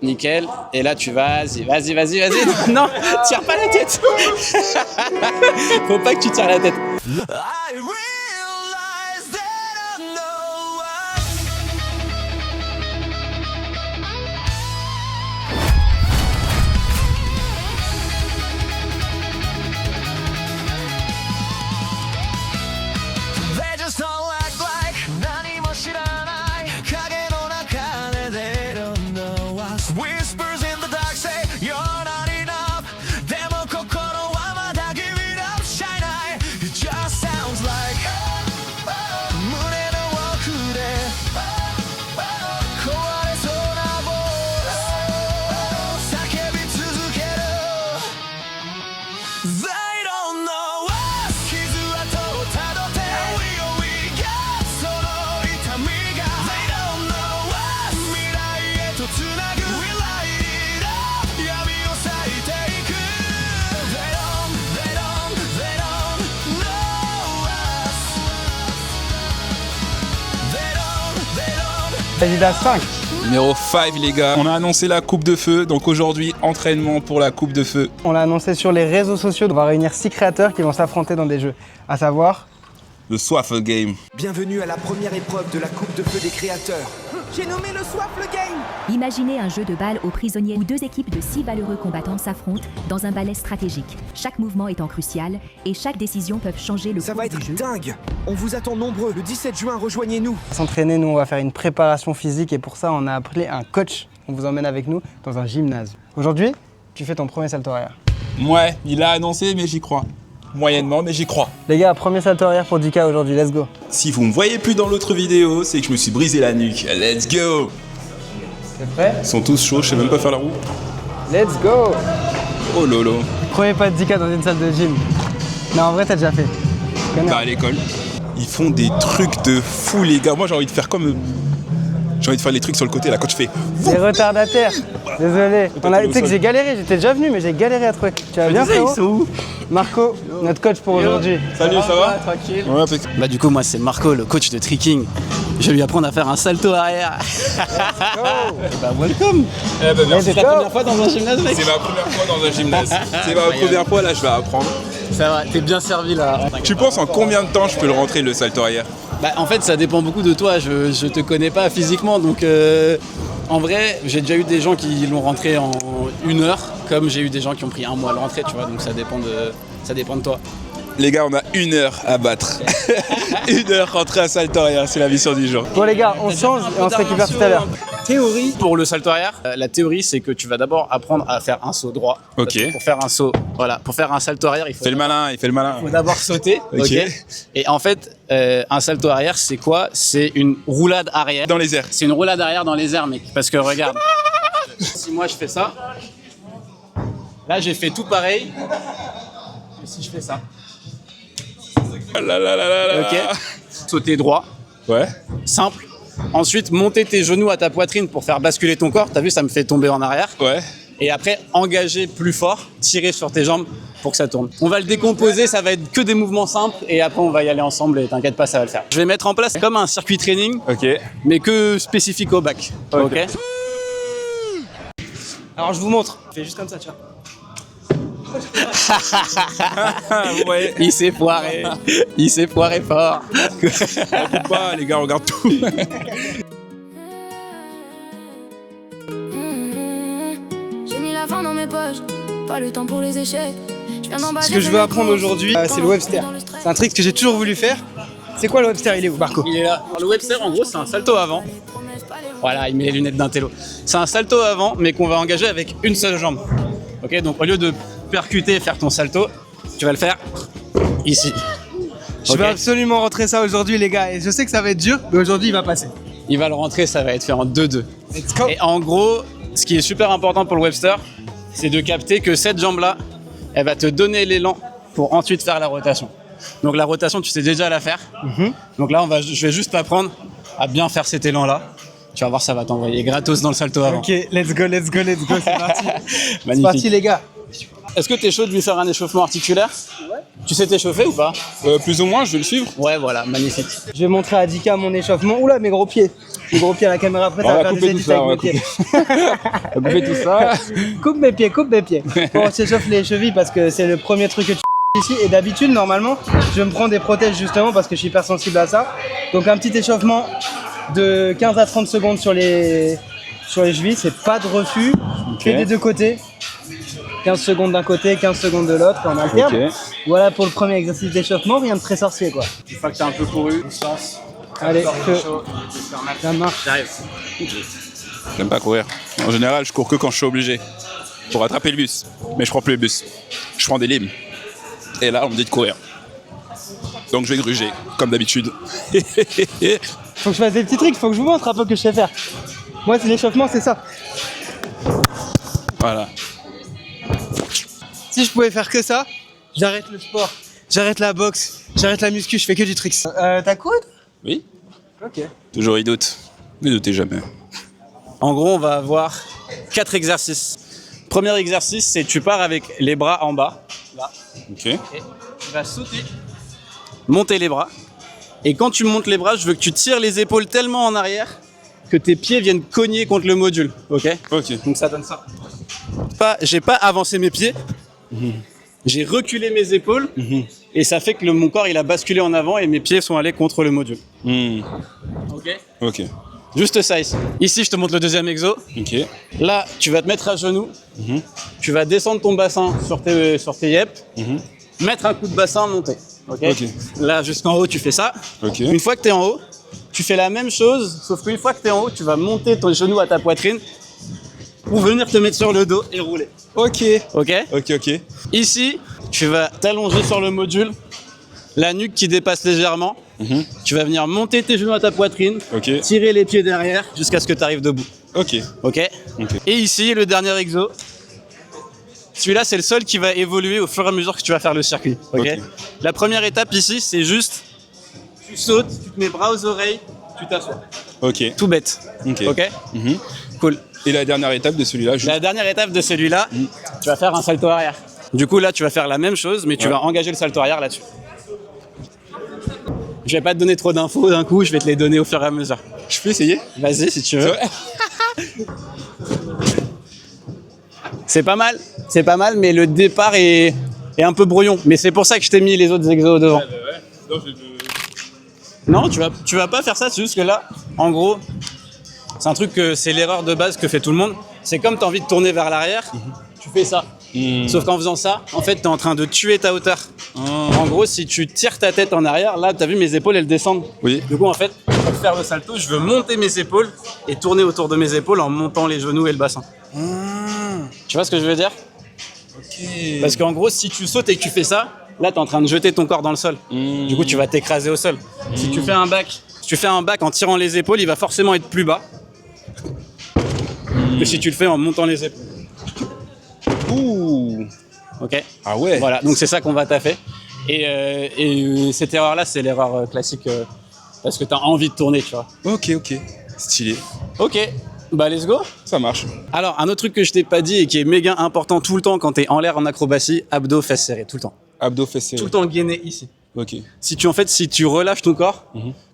Nickel. Et là, tu vas-y. Non, tire pas la tête. Faut pas que tu tires la tête. Adidas 5. Numéro 5 les gars, on a annoncé la coupe de feu, donc aujourd'hui entraînement pour la coupe de feu. On l'a annoncé sur les réseaux sociaux, on va réunir 6 créateurs qui vont s'affronter dans des jeux, à savoir Le Swaffle Game. Bienvenue à la première épreuve de la coupe de feu des créateurs. J'ai nommé le Swaffle Game. Imaginez un jeu de balles aux prisonniers où 2 équipes de 6 valeureux combattants s'affrontent dans un balai stratégique. Chaque mouvement étant crucial et chaque décision peut changer le Ça cours va du être jeu. dingue. On vous attend nombreux. Le 17 juin, rejoignez-nous. s'entraîner. Nous, on va faire une préparation physique et pour ça, on a appelé un coach. On vous emmène avec nous dans un gymnase. Aujourd'hui, tu fais ton premier salto arrière. Ouais, il a annoncé mais j'y crois. Moyennement mais j'y crois. Les gars, premier salto arrière pour 10K aujourd'hui, let's go. Si vous me voyez plus dans l'autre vidéo, c'est que je me suis brisé la nuque. Let's go. T'es prêt? Ils sont tous chauds, je sais même pas faire la roue. Let's go. Oh lolo. Premier pas de 10K dans une salle de gym. Non, en vrai, t'as déjà fait. Tu connais. Bah à l'école. Ils font des trucs de fou les gars. Moi j'ai envie de faire comme... J'ai envie de faire les trucs sur le côté, là quand je fais... Des retardataires. Désolé. Toi, t'es Tu sais au que sol. j'ai galéré, j'étais déjà venu, mais j'ai galéré à trouver. Tu vas bien, frérot? où? Marco, notre coach pour aujourd'hui. Salut, ça va? Tranquille. Ouais, impeccable. Bah du coup, moi, c'est Marco, le coach de tricking. Je vais lui apprendre à faire un salto arrière. Bah welcome. Eh ben merci. Let's go. Fois dans un gymnase, mec. C'est ma première fois dans un gymnase. C'est ma première fois, là je vais apprendre. Ça va, t'es bien servi là. Tu penses en combien de temps je peux le rentrer le salto arrière? Bah en fait, ça dépend beaucoup de toi. Je te connais pas physiquement, donc en vrai, j'ai déjà eu des gens qui l'ont rentré en 1 heure, comme j'ai eu des gens qui ont pris 1 mois à le rentrer, tu vois. Donc ça dépend de toi. Les gars, on a 1 heure à battre. 1 heure rentrer à salto arrière, c'est la mission du jour. Bon les gars, on change et on se récupère tout à l'heure. Théorie pour le salto arrière, la théorie c'est que tu vas d'abord apprendre à faire un saut droit. Ok. Parce que pour faire un saut, voilà, pour faire un salto arrière, il faut Fais le malin, il fait le malin. d'abord sauter. Ok. Ok. Et en fait, un salto arrière, c'est quoi? C'est une roulade arrière. Dans les airs. C'est une roulade arrière dans les airs, mec. Parce que regarde, si moi je fais ça, là j'ai fait tout pareil. Et si je fais ça, Ah là là là là là. ok, sauter droit, Ouais. simple. Ensuite, monter tes genoux à ta poitrine pour faire basculer ton corps. T'as vu, ça me fait tomber en arrière. Ouais. Et après, engager plus fort, tirer sur tes jambes pour que ça tourne. On va le décomposer, ça va être que des mouvements simples et après on va y aller ensemble et t'inquiète pas, ça va le faire. Je vais mettre en place comme un circuit training, Ok. mais que spécifique au bac. Ok. Alors je vous montre. Fais juste comme ça, tu vois. Ouais. Il s'est foiré. Il s'est foiré fort. Coupe pas, les gars, regarde tout. J'ai mis la fin dans mes poches, pas le temps pour les échecs. Je viens d'en bas, Ce que je veux apprendre aujourd'hui, c'est le Webster. C'est un trick que j'ai toujours voulu faire. C'est quoi le Webster? Il est où, Marco? Il est là. Alors, le Webster, en gros, c'est un salto avant. Voilà, il met les lunettes d'un télo. C'est un salto avant, mais qu'on va engager avec une seule jambe. Ok, donc au lieu de percuter et faire ton salto, tu vas le faire ici. Je Ok. veux absolument rentrer ça aujourd'hui, les gars. Et je sais que ça va être dur, mais aujourd'hui, il va passer. Il va le rentrer, ça va être fait en 2-2. Let's go. Et en gros, ce qui est super important pour le Webster, c'est de capter que cette jambe-là, elle va te donner l'élan pour ensuite faire la rotation. Donc la rotation, tu sais déjà la faire. Donc là, je vais juste t'apprendre à bien faire cet élan-là. Tu vas voir, ça va t'envoyer gratos dans le salto avant. Ok, let's go, let's go, c'est parti. C'est Magnifique. parti, les gars. Est-ce que t'es chaud de lui faire un échauffement articulaire? Tu sais t'échauffer ou pas? Plus ou moins, je vais le suivre. Ouais, voilà, magnifique. Je vais montrer à Dika mon échauffement. Oula, mes gros pieds. Mes gros pieds à la caméra. Après, On ça va va faire couper des tout édits ça, avec on va mes pieds. On va couper tout ça. Coupe mes pieds, coupe mes pieds. Bon, on s'échauffe les chevilles parce que c'est le premier truc que tu ici. Et d'habitude, normalement, je me prends des protèges justement parce que je suis hypersensible à ça. Donc un petit échauffement de 15 à 30 secondes sur les chevilles. C'est pas de refus. Fais des deux côtés. 15 secondes d'un côté, 15 secondes de l'autre en alterne. Ok. Voilà pour le premier exercice d'échauffement. Rien de très sorcier quoi. Une fois que t'as un peu couru, distance. Allez, feu. chaud, Ça marche. j'arrive. J'aime pas courir. En général, je cours que quand je suis obligé. Pour rattraper le bus. Mais je prends plus le bus. Je prends des limes. Et là, on me dit de courir. Donc je vais gruger, comme d'habitude. Faut que je fasse des petits trucs, faut que je vous montre un peu que je sais faire. Moi, c'est l'échauffement, c'est ça. Voilà. Si je pouvais faire que ça, j'arrête le sport, j'arrête la boxe, j'arrête la muscu, je fais que du tricks. T'as coude? Oui. Ok. Toujours il doute. Ne doutez jamais. En gros, on va avoir 4 exercices. Premier exercice, c'est tu pars avec les bras en bas. Là. Ok. Et tu vas sauter, monter les bras. Et quand tu montes les bras, je veux que tu tires les épaules tellement en arrière que tes pieds viennent cogner contre le module. Ok? Ok. Donc ça donne ça. J'ai pas avancé mes pieds. J'ai reculé mes épaules. Et ça fait que mon corps il a basculé en avant et mes pieds sont allés contre le module. Ok? Ok. Juste ça ici. Ici, je te montre le deuxième exo. Ok. Là, tu vas te mettre à genoux. Tu vas descendre ton bassin sur tes yep. Mettre un coup de bassin, monter. Ok. Là, jusqu'en haut, tu fais ça. Ok. Une fois que tu es en haut, tu fais la même chose, sauf qu'une fois que tu es en haut, tu vas monter ton genou à ta poitrine pour venir te mettre sur le dos et rouler. Ok. Ok. Ok, ok. Ici, tu vas t'allonger sur le module, la nuque qui dépasse légèrement. Tu vas venir monter tes genoux à ta poitrine, Ok. tirer les pieds derrière jusqu'à ce que tu arrives debout. Ok. Ok. Et ici, le dernier exo. Celui-là, c'est le seul qui va évoluer au fur et à mesure que tu vas faire le circuit. Ok. La première étape ici, c'est juste, tu sautes, tu te mets bras aux oreilles, tu t'assois. Ok. Tout bête. Ok. Ok. Cool. Et la dernière étape de celui-là, juste... La dernière étape de celui-là, tu vas faire un salto arrière. Du coup, là, tu vas faire la même chose, mais tu vas engager le salto arrière là-dessus. Je vais pas te donner trop d'infos d'un coup, je vais te les donner au fur et à mesure. Je peux essayer? Vas-y, si tu veux. C'est pas mal, mais le départ est un peu brouillon. Mais c'est pour ça que je t'ai mis les autres exos devant. Non, tu vas pas faire ça, c'est juste que là, en gros, c'est un truc que c'est l'erreur de base que fait tout le monde. C'est comme tu as envie de tourner vers l'arrière, tu fais ça. Sauf qu'en faisant ça, en fait, tu es en train de tuer ta hauteur. En gros, si tu tires ta tête en arrière, là, tu as vu mes épaules, elles descendent. Oui. Du coup, en fait, pour faire le salto, je veux monter mes épaules et tourner autour de mes épaules en montant les genoux et le bassin. Tu vois ce que je veux dire? Parce qu'en gros, si tu sautes et que tu fais ça, là, tu es en train de jeter ton corps dans le sol. Du coup, tu vas t'écraser au sol. Si tu fais un back en tirant les épaules, il va forcément être plus bas que si tu le fais en montant les épaules. Ouh. Ok. Ah ouais. Voilà, donc c'est ça qu'on va taffer. Et cette erreur-là, c'est l'erreur classique parce que tu as envie de tourner, tu vois. Ok, ok. Stylé. Ok, bah let's go. Ça marche. Alors, un autre truc que je t'ai pas dit et qui est méga important tout le temps quand t'es en l'air en acrobatie, abdos, fesses serrées, tout le temps. Abdos, fesses serrées. Tout le temps gainé ici. Ok. Si tu relâches ton corps,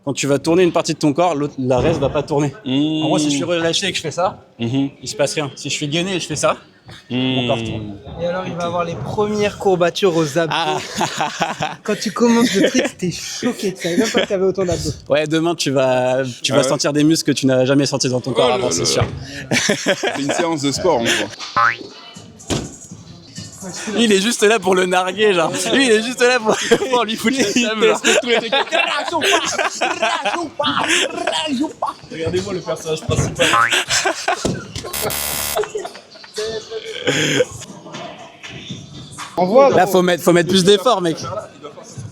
quand tu vas tourner une partie de ton corps, la reste va pas tourner. En gros, si je suis relâché et que je fais ça, il se passe rien. Si je suis gainé et je fais ça, mon corps tourne. Et alors, il va avoir les premières courbatures aux abdos. Quand tu commences le trick, t'es choqué de ça. Et même pas que t'avais autant d'abdos. Ouais, demain, tu vas sentir des muscles que tu n'as jamais sentis dans ton corps avant, c'est sûr. C'est une séance de sport, en gros. Lui, il est juste là pour le narguer, genre. Lui, il est juste là pour lui foutre le seum, genre. Regardez-moi le personnage principal. On voit. Là, faut mettre plus d'efforts, mec.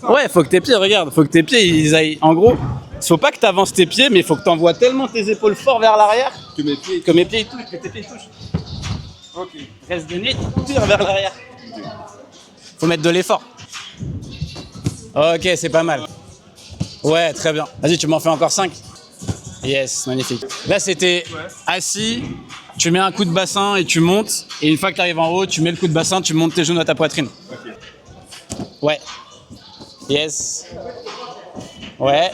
Ouais, faut que tes pieds, regarde, faut que tes pieds, ils aillent. En gros, faut pas que tu avances tes pieds, mais faut que tu envoies tellement tes épaules fort vers l'arrière que mes pieds ils touchent, que tes pieds touchent. Ok. Reste gainé, tire vers l'arrière. Faut mettre de l'effort. Ok, c'est pas mal. Ouais, très bien. Vas-y, tu m'en fais encore 5. Yes, magnifique. Là, c'était assis, tu mets un coup de bassin et tu montes. Et une fois que tu arrives en haut, tu mets le coup de bassin, tu montes tes genoux à ta poitrine. Ouais. Yes. Ouais.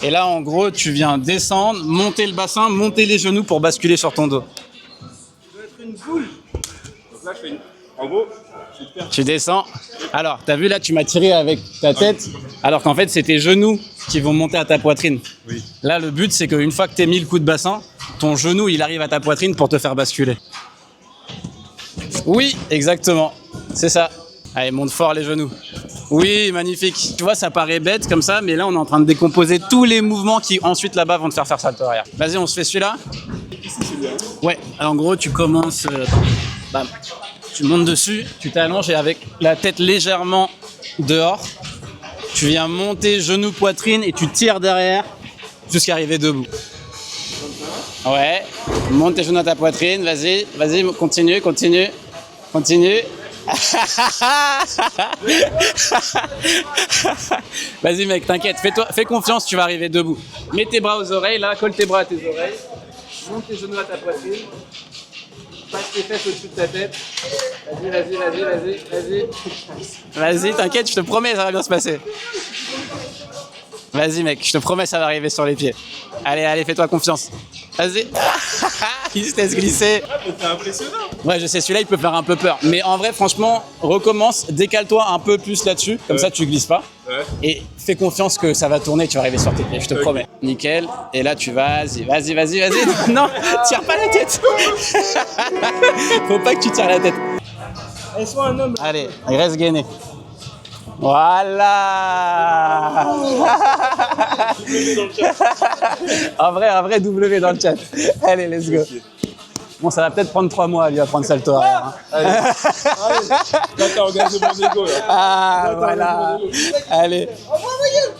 Et là, en gros, tu viens descendre, monter le bassin, monter les genoux pour basculer sur ton dos. Donc là, je fais une... En gros, Tu descends. Alors, t'as vu là, tu m'as tiré avec ta tête, alors qu'en fait, c'est tes genoux qui vont monter à ta poitrine. Oui. Là, le but, c'est qu'une fois que t'as mis le coup de bassin, ton genou, il arrive à ta poitrine pour te faire basculer. Oui, exactement. C'est ça. Allez, monte fort les genoux. Oui, magnifique. Tu vois, ça paraît bête comme ça, mais là, on est en train de décomposer tous les mouvements qui, ensuite, là-bas, vont te faire salto arrière. Vas-y, on se fait celui-là. Ouais, en gros, tu commences... bam. Tu montes dessus, tu t'allonges et avec la tête légèrement dehors, tu viens monter genou, poitrine et tu tires derrière jusqu'à arriver debout. Ouais, monte tes genoux à ta poitrine, vas-y, vas-y, continue, continue, continue. Vas-y mec, t'inquiète, fais confiance, tu vas arriver debout. Mets tes bras aux oreilles, là, colle tes bras à tes oreilles, monte tes genoux à ta poitrine. Passe tes fesses au-dessus de ta tête. Vas-y, vas-y, vas-y, vas-y, vas-y. Vas-y, t'inquiète, je te promets, ça va bien se passer. Vas-y, mec, je te promets, ça va arriver sur les pieds. Allez, allez, fais-toi confiance. Vas-y. Il se laisse glisser. Ah, mais t'es impressionnant. Ouais, je sais, celui-là, il peut faire un peu peur. Mais en vrai, franchement, recommence, décale-toi un peu plus là-dessus. Comme ça, tu glisses pas. Ouais. Et fais confiance que ça va tourner, tu vas arriver sur tes pieds, je te promets. Nickel. Et là, tu vas-y. Non, tire pas la tête. Faut pas que tu tires la tête. Et sois un homme. Allez, il reste gainé. Voilà. En vrai, W dans le chat. Allez, let's go. Bon, ça va peut-être prendre 3 mois à lui apprendre salto arrière. Hein. Allez. Là, t'as engagé mon ego, là. Ah, voilà. Allez.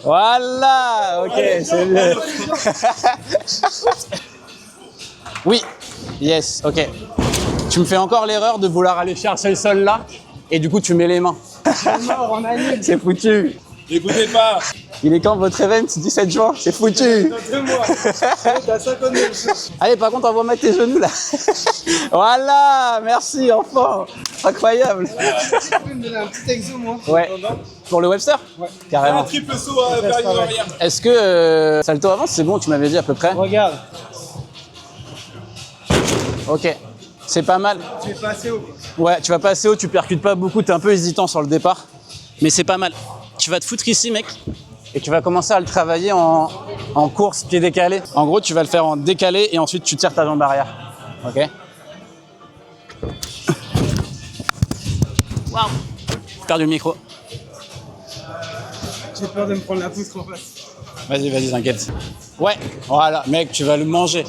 Voilà. Ok, c'est mieux. Oui. Yes, ok. Tu me fais encore l'erreur de vouloir aller chercher le sol là, et du coup, tu mets les mains. On annule. C'est foutu. N'écoutez pas. Il est quand votre event? 17 juin, c'est foutu. Dans 2 mois. T'as 59 jours. Allez, par contre, envoie-moi tes genoux là. Voilà, merci, enfant. Incroyable. Tu peux me donner un petit exo, moi? Ouais. Pour le Webster? Ouais. Carrément. Un triple saut à péril arrière. Est-ce que salto avant, c'est bon? Tu m'avais dit à peu près. Regarde, Ok. C'est pas mal. tu es pas assez haut, quoi. Ouais, tu vas pas assez haut, tu percutes pas beaucoup, t'es un peu hésitant sur le départ. Mais c'est pas mal. Tu vas te foutre ici, mec. Et tu vas commencer à le travailler en course pied décalé. En gros, tu vas le faire en décalé et ensuite tu tires ta jambe arrière. Ok? Waouh! J'ai perdu le micro. J'ai peur de me prendre la poutre en face. Vas-y, t'inquiète. Ouais, voilà, mec, tu vas le manger.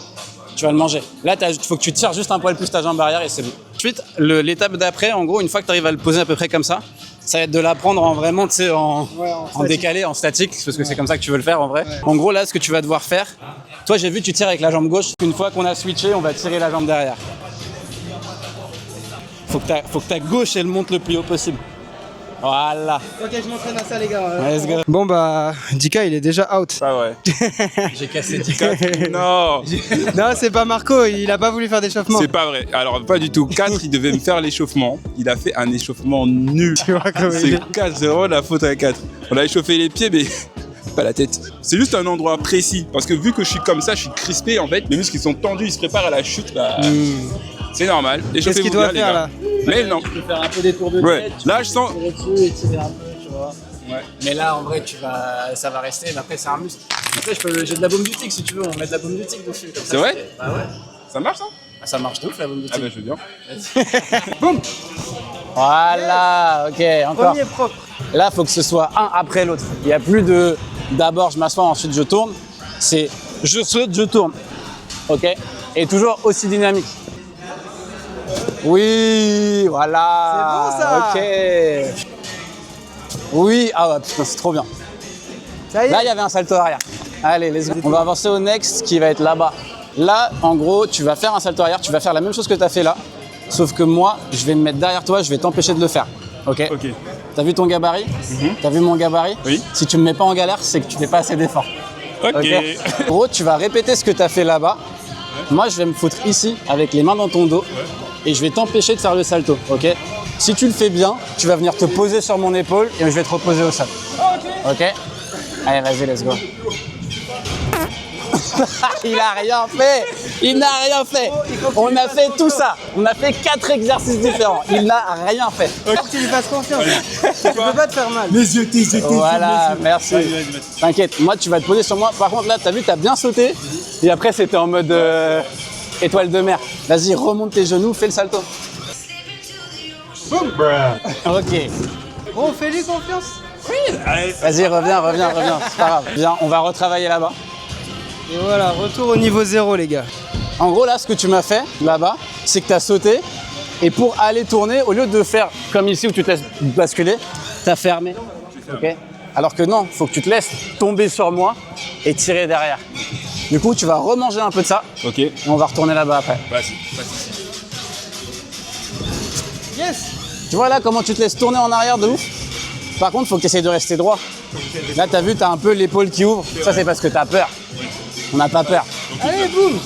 Tu vas le manger. Là, il faut que tu tires juste un poil plus ta jambe arrière et c'est bon. Ensuite, l'étape d'après, en gros, une fois que tu arrives à le poser à peu près comme ça, ça va être de l'apprendre en vraiment, tu sais, en décalé, en statique, parce que c'est comme ça que tu veux le faire en vrai. Ouais. En gros, là, ce que tu vas devoir faire, toi, j'ai vu, tu tires avec la jambe gauche. Une fois qu'on a switché, on va tirer la jambe derrière. Faut que ta gauche, elle monte le plus haut possible. Voilà. Ok, je m'entraîne à ça, les gars. Let's go. Bon, bah, Dika, il est déjà out. Ah ouais. J'ai cassé 10 cas. Non. Non, c'est pas Marco, il a pas voulu faire d'échauffement. C'est pas vrai. Alors, pas du tout. 4, il devait me faire l'échauffement. Il a fait un échauffement nul. Tu vois comment il C'est est. 4-0 la faute à 4. On a échauffé les pieds, mais pas la tête. C'est juste un endroit précis. Parce que vu que je suis comme ça, je suis crispé en fait. Les muscles ils sont tendus, ils se préparent à la chute. Bah, c'est normal. Qu'est-ce qu'il doit faire là? Mais non. Tu peux faire un peu des tours de tête. Ouais. Là, je sens. Tirer dessus et tirer un peu, tu vois. Ouais. Mais là, en vrai, ça va rester. Mais après, c'est un muscle. Après, j'ai de la baume du tic si tu veux. On met de la baume du tic dessus. C'est vrai? Bah ouais. Ça marche ça? Ah, ça marche de ouf la baume du tic. Ah bah je veux bien. Boum. Voilà, ok, encore. Premier propre. Là, il faut que ce soit un après l'autre. Il n'y a plus de d'abord je m'assois, ensuite je tourne. C'est je saute, je tourne. Ok? Et toujours aussi dynamique. Oui, voilà. C'est bon ça. Ok. Oui, ah ouais, putain, c'est trop bien. Ça y est. Là, il y avait un salto arrière. Allez, let's go. On va avancer au next qui va être là-bas. Là, en gros, tu vas faire un salto arrière, tu vas faire la même chose que tu as fait là. Sauf que moi, je vais me mettre derrière toi, je vais t'empêcher de le faire. Ok? Ok. T'as vu ton gabarit? T'as vu mon gabarit? Oui. Si tu me mets pas en galère, c'est que tu fais pas assez d'efforts. Ok. En gros, tu vas répéter ce que tu as fait là-bas. Moi, je vais me foutre ici avec les mains dans ton dos et je vais t'empêcher de faire le salto. Ok? Si tu le fais bien, tu vas venir te poser sur mon épaule et je vais te reposer au sol. Ok. Ok. Allez, vas-y, let's go. Il a rien fait. Il n'a rien fait. On a fait tout ça. On a fait 4 exercices différents. Il n'a rien fait. Faut que tu lui fasses confiance. Tu peux pas te faire mal. Les yeux, tes yeux, tes yeux. Voilà, merci. T'inquiète, moi tu vas te poser sur moi. Par contre là, t'as vu, t'as bien sauté. Et après c'était en mode étoile de mer. Vas-y, remonte tes genoux, fais le salto. Ok. Bon, fais-lui confiance. Vas-y, reviens, c'est pas grave. Viens, on va retravailler là-bas. Et voilà, retour au niveau 0, les gars. En gros, là, ce que tu m'as fait là-bas, c'est que tu as sauté et pour aller tourner, au lieu de faire comme ici où tu te laisses basculer, tu as fermé. Ok. Alors que non, il faut que tu te laisses tomber sur moi et tirer derrière. Du coup, tu vas remanger un peu de ça. Ok. Et on va retourner là-bas après. Vas-y. Yes. Tu vois là comment tu te laisses tourner en arrière de ouf. Par contre, il faut que tu essayes de rester droit. Là, tu as vu, tu as un peu l'épaule qui ouvre. Ça, c'est parce que tu as peur. On n'a pas peur. Allez, boum.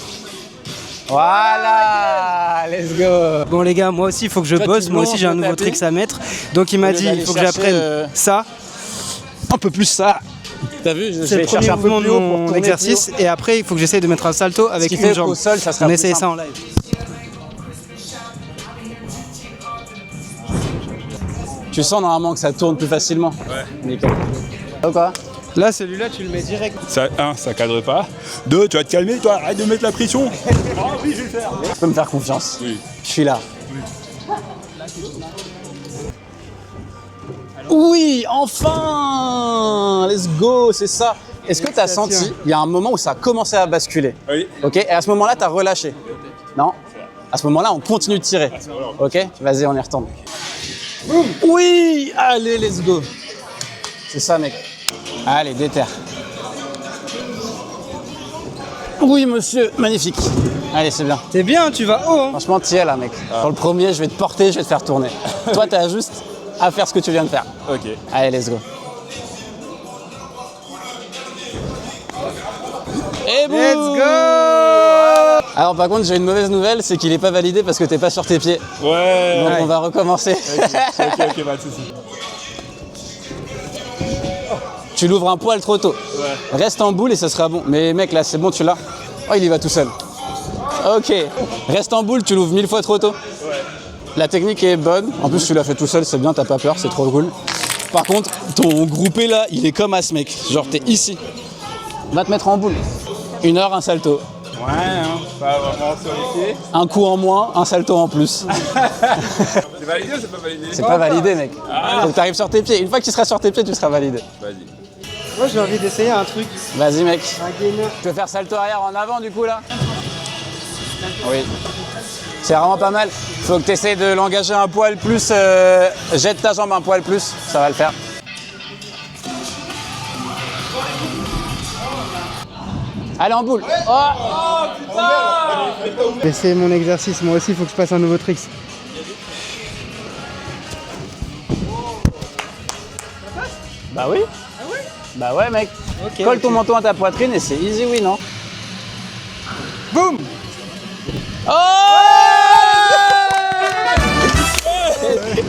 Voilà, let's go. Bon les gars, moi aussi il faut que je Toi, bosse, tu moi aussi montes j'ai un le nouveau tapis. trick à mettre. Donc il m'a Au lieu dit d'aller il faut que chercher, j'apprenne ça. Un peu plus ça. T'as vu, je C'est le vais premier chercher un peu mouvement de plus haut pour mon tourner exercice plus haut. et après il faut que j'essaye de mettre un salto avec qui une fait jambe. qu'au sol, ça sera On plus essaye simple. ça en live. Tu sens normalement que ça tourne plus facilement. Ouais. Nickel. Oh, quoi. Là celui-là tu le mets direct. Ça, 1, ça cadre pas. 2, tu vas te calmer, toi, arrête de mettre la pression. Ah oui, je vais le faire. Tu peux me faire confiance. Oui. Je suis là. Oui, enfin. Let's go, c'est ça. Est-ce que tu as senti, il y a un moment où ça a commencé à basculer? Oui. Ok, et à ce moment-là, tu as relâché? Non? À ce moment-là, on continue de tirer. Ok, vas-y, on y retourne. Oui, allez, let's go. C'est ça, mec. Allez, déterre. Oui, monsieur, magnifique. Allez, c'est bien. T'es bien, tu vas haut hein. Franchement, t'y es là, mec. Pour le premier, je vais te porter, je vais te faire tourner. Toi, t'as juste à faire ce que tu viens de faire. Ok. Allez, let's go. Et boum. Let's go. Alors, par contre, j'ai une mauvaise nouvelle, c'est qu'il est pas validé parce que t'es pas sur tes pieds. Ouais. Donc, on va recommencer. Ok, pas de soucis. Tu l'ouvres un poil trop tôt. Ouais. Reste en boule et ça sera bon. Mais mec, là, c'est bon, tu l'as. Oh, il y va tout seul. Ok. Reste en boule, tu l'ouvres 1000 fois trop tôt. Ouais. La technique est bonne. En plus, tu l'as fait tout seul, c'est bien, t'as pas peur, c'est trop cool. Par contre, ton groupé là, il est comme as, mec. Genre, t'es ici. Va te mettre en boule. 1 heure, un salto. Ouais, hein. Pas vraiment sur les pieds. Un coup en moins, un salto en plus. C'est validé ou c'est pas validé? C'est pas validé, mec. Faut que t'arrives sur tes pieds. Une fois que tu seras sur tes pieds, tu seras validé. Vas-y. Moi j'ai envie d'essayer un truc. Vas-y, mec. Un gainer. Tu veux faire salto arrière en avant, du coup, là? Oui. C'est vraiment pas mal. Faut que tu essaies de l'engager un poil plus. Jette ta jambe un poil plus, ça va le faire. Allez, en boule. Oh, J'ai essayé mon exercice, moi aussi il faut que je fasse un nouveau trick. bah oui. Bah ouais, mec. Ok, Colle ok. ton menton à ta poitrine et c'est easy win, non? Boum. Oh!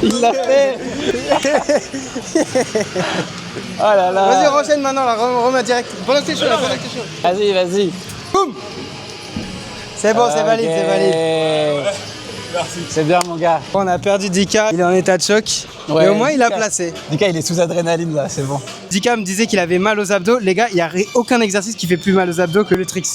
Il l'a fait. Oh là là. Vas-y enchaîne maintenant là, remets direct. Pendant que t'es chaud là, pendant que t'es chaud. Vas-y, vas-y. Boum. C'est bon, c'est valide, c'est valide. Merci. C'est bien, mon gars. On a perdu Dika, il est en état de choc. Ouais, mais au moins il a Dika. placé. Dika, il est sous adrénaline là, c'est bon. Dika me disait qu'il avait mal aux abdos. Les gars, il n'y a aucun exercice qui fait plus mal aux abdos que le tricks.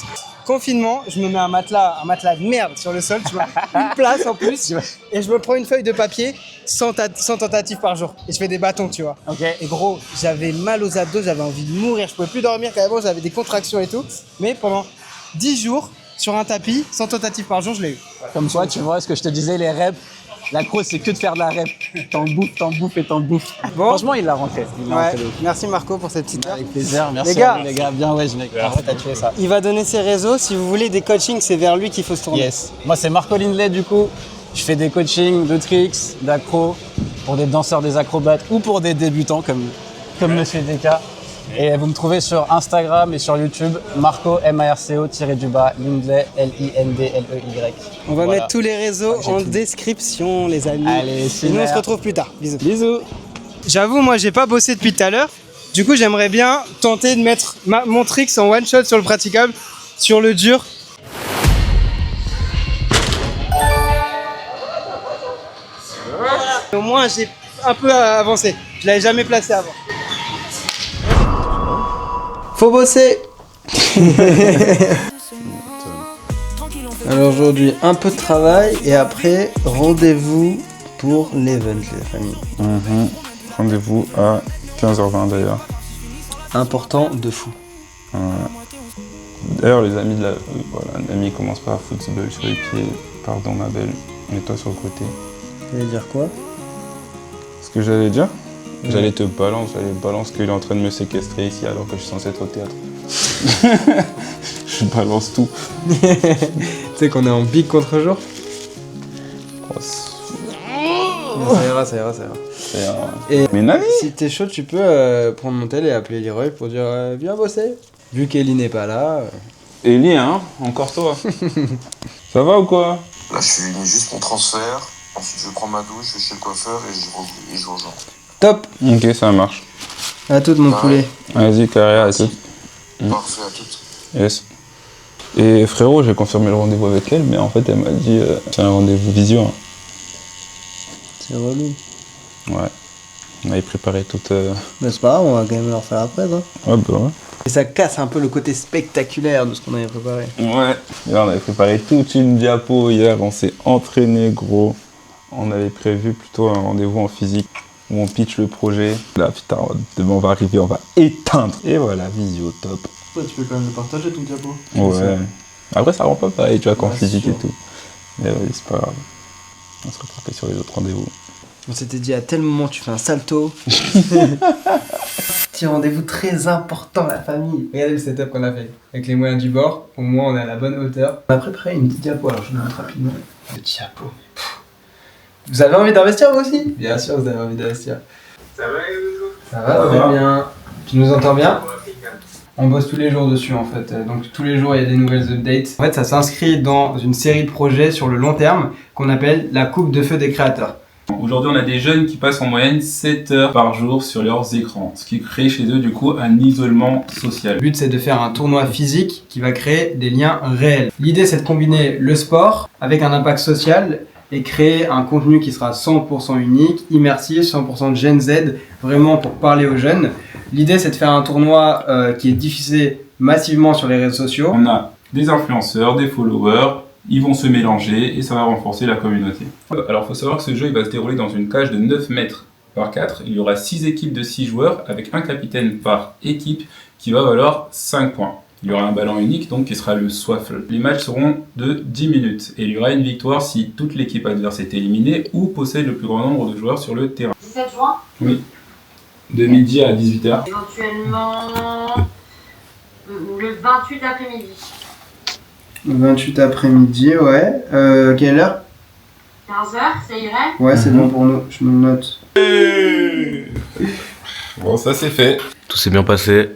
Confinement, je me mets un matelas de merde sur le sol, tu vois, une place en plus, et je me prends une feuille de papier 100 tentatives par jour. Et je fais des bâtons, tu vois. Ok. Et gros, j'avais mal aux abdos, j'avais envie de mourir, je pouvais plus dormir carrément, j'avais des contractions et tout. Mais pendant 10 jours, sur un tapis, 100 tentatives par jour, je l'ai eu. Comme quoi, tu vois ce que je te disais, les reps. L'accro, c'est que de faire de la rep. T'en bouffes et t'en bouffes. Bon. Franchement, il l'a rentré. Il l'a Ouais, rentré de ouf. merci Marco pour cette petite heure. Avec plaisir, merci Les gars. à vous, les gars. Bien ouais, mec. En vrai, t'as tué ça. Il va donner ses réseaux, si vous voulez des coachings, c'est vers lui qu'il faut se tourner. Yes. Moi, c'est Marco Lindley, du coup. Je fais des coachings de tricks, d'accro, pour des danseurs, des acrobates ou pour des débutants comme Monsieur Deka. Et vous me trouvez sur Instagram et sur YouTube, Marco, M-A-R-C-O-_, Lindley, L-I-N-D-L-E-Y. On va Voilà. mettre tous les réseaux J'ai en tout. description, les amis. Allez, Et nous, on se retrouve plus tard. Bisous. Bisous. J'avoue, moi, j'ai pas bossé depuis tout à l'heure. Du coup, j'aimerais bien tenter de mettre mon tricks en one shot sur le praticable, sur le dur. Au moins, j'ai un peu avancé. Je l'avais jamais placé avant. Faut bosser. Alors aujourd'hui, un peu de travail et après, rendez-vous pour l'event, les familles. Rendez-vous à 15h20 d'ailleurs. Important de fou. D'ailleurs, les amis voilà, l'ami commence par football sur les pieds. Pardon, ma belle. Mets-toi sur le côté. Tu veux dire quoi? Ce que j'allais dire, j'allais balance qu'il est en train de me séquestrer ici alors que je suis censé être au théâtre. Je balance tout. Tu sais qu'on est en big contre-jour. Oh, Ça ira. Et... Mais Nani, Si t'es chaud, tu peux prendre mon tel et appeler Leroy pour dire viens bosser. Vu qu'Ellie n'est pas là. Elie, hein, encore toi. Ça va ou quoi? Là, je finis juste mon transfert. Ensuite, je prends ma douche, je vais chez le coiffeur et je rejoins. Top. Ok, ça marche. À toutes mon poulet. Vas-y, carrière, à tout. Parfait, à toutes. Yes. Et frérot, j'ai confirmé le rendez-vous avec elle, mais en fait, elle m'a dit c'est un rendez-vous visio. Hein. C'est relou. Ouais. On avait préparé toute. Mais c'est pas grave, on va quand même leur faire après. Hein. Ouais, bah ouais. Et ça casse un peu le côté spectaculaire de ce qu'on avait préparé. Ouais. Et là, on avait préparé toute une diapo hier, on s'est entraîné gros. On avait prévu plutôt un rendez-vous en physique où on pitch le projet. Là, putain, demain on va arriver, on va éteindre. Et voilà, visio, top. Toi, tu peux quand même le partager ton diapo. Ouais. Après, ça rend pas pareil, tu vois, qu'en Ouais, physique sûr. et tout. Mais vas-y, c'est pas grave. On se rattraper sur les autres rendez-vous. On s'était dit à tel moment tu fais un salto. Petit rendez-vous très important, la famille. Regardez le setup qu'on a fait avec les moyens du bord. Au moins on est à la bonne hauteur. On a préparé une petite diapo. Alors je vous montre rapidement le diapo. Vous avez envie d'investir vous aussi? Bien sûr vous avez envie d'investir. Ça va très bien. Tu nous entends bien? On bosse tous les jours dessus en fait, donc tous les jours il y a des nouvelles updates. En fait ça s'inscrit dans une série de projets sur le long terme qu'on appelle la coupe de feu des créateurs. Aujourd'hui, on a des jeunes qui passent en moyenne 7 heures par jour sur leurs écrans, ce qui crée chez eux du coup un isolement social. Le but c'est de faire un tournoi physique qui va créer des liens réels. L'idée c'est de combiner le sport avec un impact social et créer un contenu qui sera 100% unique, immersif, 100% de Gen Z, vraiment pour parler aux jeunes. L'idée c'est de faire un tournoi qui est diffusé massivement sur les réseaux sociaux. On a des influenceurs, des followers, ils vont se mélanger et ça va renforcer la communauté. Alors il faut savoir que ce jeu il va se dérouler dans une cage de 9 mètres par 4. Il y aura 6 équipes de 6 joueurs avec un capitaine par équipe qui va valoir 5 points. Il y aura un ballon unique donc qui sera le swaffle. Les matchs seront de 10 minutes et il y aura une victoire si toute l'équipe adverse est éliminée ou possède le plus grand nombre de joueurs sur le terrain. 17 juin, Oui. De midi à 18h. éventuellement le 28 après-midi. 28 après-midi, ouais. Quelle heure? 15h, ça irait? Ouais, c'est bon pour nous, je me le note. Bon, ça c'est fait. Tout s'est bien passé.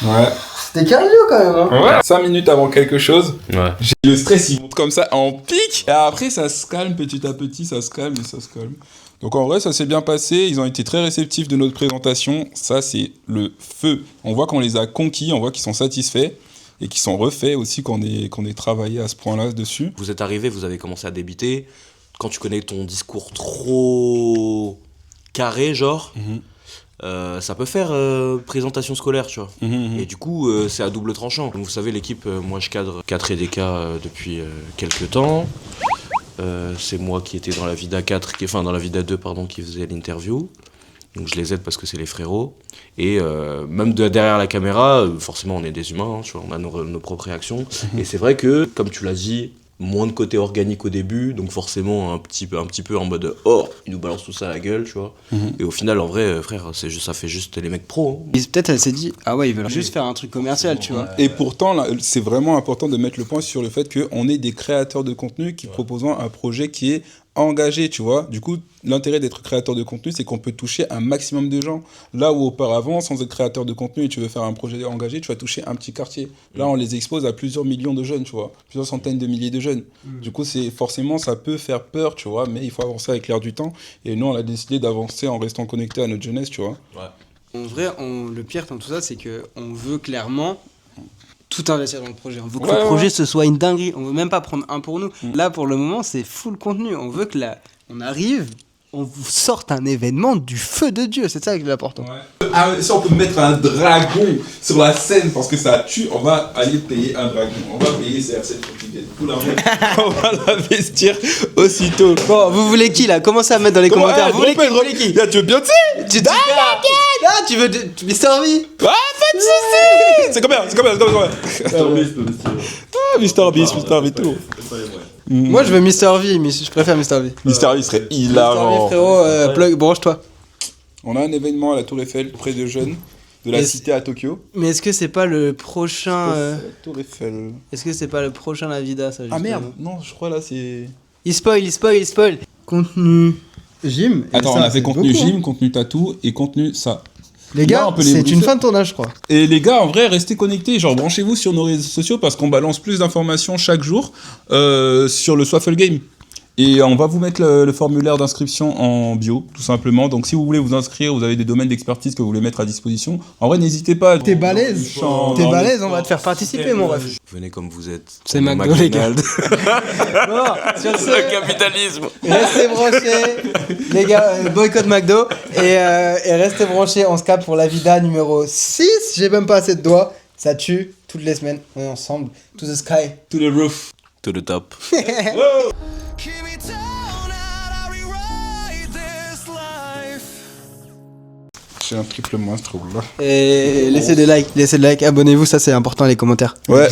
Ouais. C'était cardio quand même, hein. Ouais. 5 minutes avant quelque chose. Ouais. Le stress il monte comme ça en pic. Et après ça se calme petit à petit, ça se calme et ça se calme. Donc en vrai ça s'est bien passé, ils ont été très réceptifs de notre présentation. Ça c'est le feu. On voit qu'on les a conquis, on voit qu'ils sont satisfaits. Et qui sont refaits aussi qu'on ait travaillé à ce point-là dessus. Vous êtes arrivé, vous avez commencé à débiter. Quand tu connais ton discours trop carré, genre, ça peut faire présentation scolaire, tu vois. Et du coup, c'est à double tranchant. Comme vous savez, l'équipe, moi je cadre 4 EDK depuis quelques temps. C'est moi qui étais dans la Vida 4, enfin dans la Vida 2, pardon, qui faisait l'interview. Donc je les aide parce que c'est les frérots. Et même derrière la caméra, forcément on est des humains, hein, tu vois, on a nos propres réactions. Et c'est vrai que, comme tu l'as dit, moins de côté organique au début, donc forcément un petit peu en mode « Oh, ils nous balancent tout ça à la gueule », tu vois. Et au final, en vrai, frère, ça fait juste les mecs pros. Hein. Peut-être elle s'est dit, ah ouais, ils veulent juste faire un truc commercial, tu vois. Et pourtant, là, c'est vraiment important de mettre le point sur le fait qu'on est des créateurs de contenu qui proposent un projet qui est engagé, tu vois. Du coup, l'intérêt d'être créateur de contenu, c'est qu'on peut toucher un maximum de gens. Là où auparavant, sans être créateur de contenu et tu veux faire un projet engagé, tu vas toucher un petit quartier. Là, on les expose à plusieurs millions de jeunes, tu vois. Plusieurs centaines de milliers de jeunes. Du coup, forcément, ça peut faire peur, tu vois, mais il faut avancer avec l'air du temps. Et nous, on a décidé d'avancer en restant connecté à notre jeunesse, tu vois. Ouais. En vrai, le pire dans tout ça, c'est qu'on veut clairement tout investir dans le projet. On veut que le projet ce soit une dinguerie. On veut même pas prendre un pour nous. Là, pour le moment, c'est full contenu. On veut que on arrive, on vous sorte un événement du feu de Dieu. C'est ça qui est important. Ah, si on peut mettre un dragon sur la scène parce que ça tue, on va aller payer un dragon. On va payer CR7 pour qu'il vienne. Tout l'argent, on va l'investir aussitôt. Bon, vous voulez qui là? Commencez à mettre dans les commentaires. Vous voulez qui? Là, tu veux Beyoncé? Tu veux Mr. V? Ah, pas de soucis. C'est combien? Mr. Beast, tout. Moi, je veux Mr. V, mais je préfère Mr. V. Mr. V serait hilarant. Mr. V, frérot, plug, branche-toi. On a un événement à la Tour Eiffel auprès de jeunes de la cité à Tokyo. Mais est-ce que c'est pas le prochain Tour Eiffel. Est-ce que c'est pas le prochain La Vida ça? Ah merde, non, je crois là c'est. Il spoil. Contenu gym. Attends, on a fait contenu gym, contenu tatou et contenu ça. Les gars, c'est une fin de tournage, je crois. Et les gars, en vrai, restez connectés. Genre, branchez-vous sur nos réseaux sociaux parce qu'on balance plus d'informations chaque jour sur le Swaffle Game. Et on va vous mettre le formulaire d'inscription en bio, tout simplement. Donc, si vous voulez vous inscrire, vous avez des domaines d'expertise que vous voulez mettre à disposition. En vrai, n'hésitez pas. T'es balèze, on va te faire participer, mon ref. Venez comme vous êtes. C'est McDo, les gars. Bon, sur ce, le capitalisme. Restez branchés, les gars, boycott McDo. Et restez branchés, on se capte pour la Vida numéro 6. J'ai même pas assez de doigts. Ça tue toutes les semaines. On est ensemble. To the sky. To the roof. To the top. J'ai un triple moins ce trouble là. Et laissez des likes, abonnez-vous, ça c'est important les commentaires. Ouais.